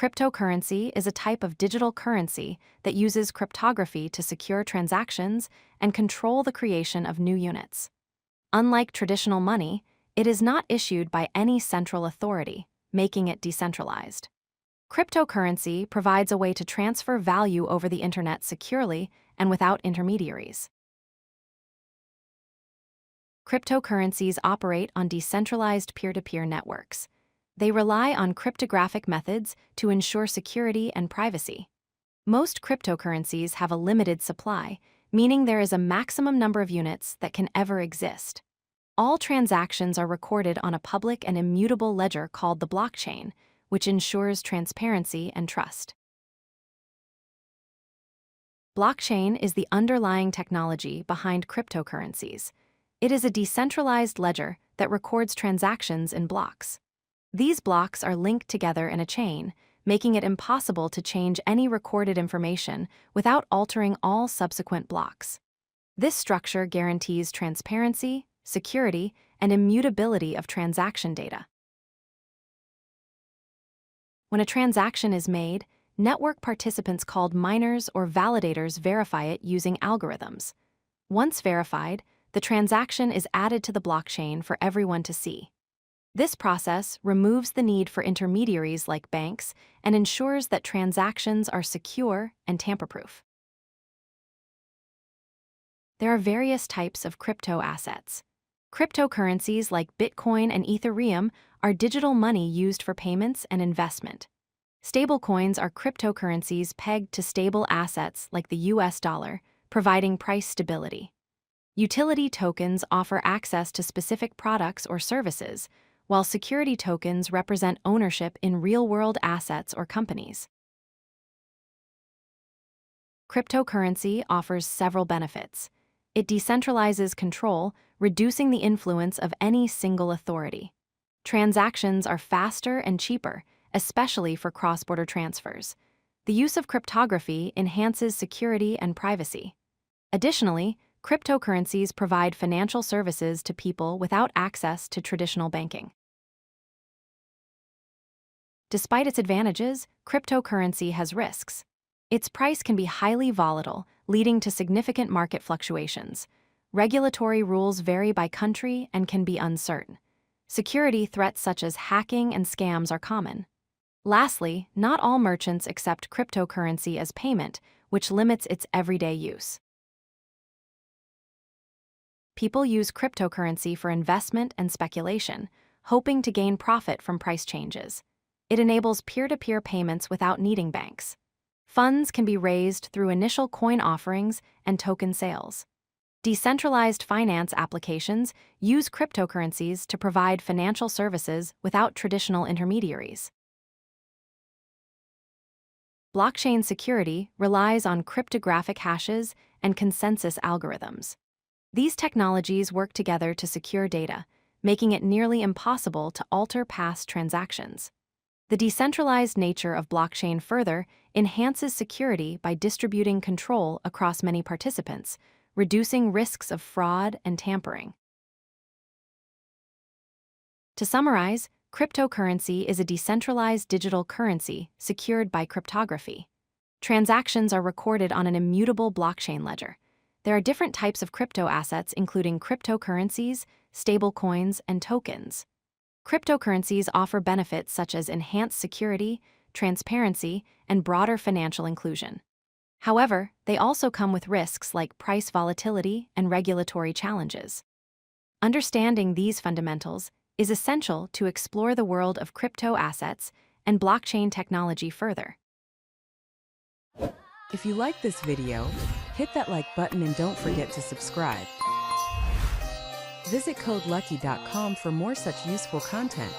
Cryptocurrency is a type of digital currency that uses cryptography to secure transactions and control the creation of new units. Unlike traditional money, it is not issued by any central authority, making it decentralized. Cryptocurrency provides a way to transfer value over the internet securely and without intermediaries. Cryptocurrencies operate on decentralized peer-to-peer networks. They rely on cryptographic methods to ensure security and privacy. Most cryptocurrencies have a limited supply, meaning there is a maximum number of units that can ever exist. All transactions are recorded on a public and immutable ledger called the blockchain, which ensures transparency and trust. Blockchain is the underlying technology behind cryptocurrencies. It is a decentralized ledger that records transactions in blocks. These blocks are linked together in a chain, making it impossible to change any recorded information without altering all subsequent blocks. This structure guarantees transparency, security, and immutability of transaction data. When a transaction is made, network participants called miners or validators verify it using algorithms. Once verified, the transaction is added to the blockchain for everyone to see. This process removes the need for intermediaries like banks and ensures that transactions are secure and tamper-proof. There are various types of crypto assets. Cryptocurrencies like Bitcoin and Ethereum are digital money used for payments and investment. Stablecoins are cryptocurrencies pegged to stable assets like the US dollar, providing price stability. Utility tokens offer access to specific products or services, while security tokens represent ownership in real-world assets or companies. Cryptocurrency offers several benefits. It decentralizes control, reducing the influence of any single authority. Transactions are faster and cheaper, especially for cross-border transfers. The use of cryptography enhances security and privacy. Additionally, cryptocurrencies provide financial services to people without access to traditional banking. Despite its advantages, cryptocurrency has risks. Its price can be highly volatile, leading to significant market fluctuations. Regulatory rules vary by country and can be uncertain. Security threats such as hacking and scams are common. Lastly, not all merchants accept cryptocurrency as payment, which limits its everyday use. People use cryptocurrency for investment and speculation, hoping to gain profit from price changes. It enables peer-to-peer payments without needing banks. Funds can be raised through initial coin offerings and token sales. Decentralized finance applications use cryptocurrencies to provide financial services without traditional intermediaries. Blockchain security relies on cryptographic hashes and consensus algorithms. These technologies work together to secure data, making it nearly impossible to alter past transactions. The decentralized nature of blockchain further enhances security by distributing control across many participants, reducing risks of fraud and tampering. To summarize, cryptocurrency is a decentralized digital currency secured by cryptography. Transactions are recorded on an immutable blockchain ledger. There are different types of crypto assets, including cryptocurrencies, stablecoins, and tokens. Cryptocurrencies offer benefits such as enhanced security, transparency, and broader financial inclusion. However, they also come with risks like price volatility and regulatory challenges. Understanding these fundamentals is essential to explore the world of crypto assets and blockchain technology further. If you like this video, hit that like button and don't forget to subscribe. Visit CodeLucky.com for more such useful content.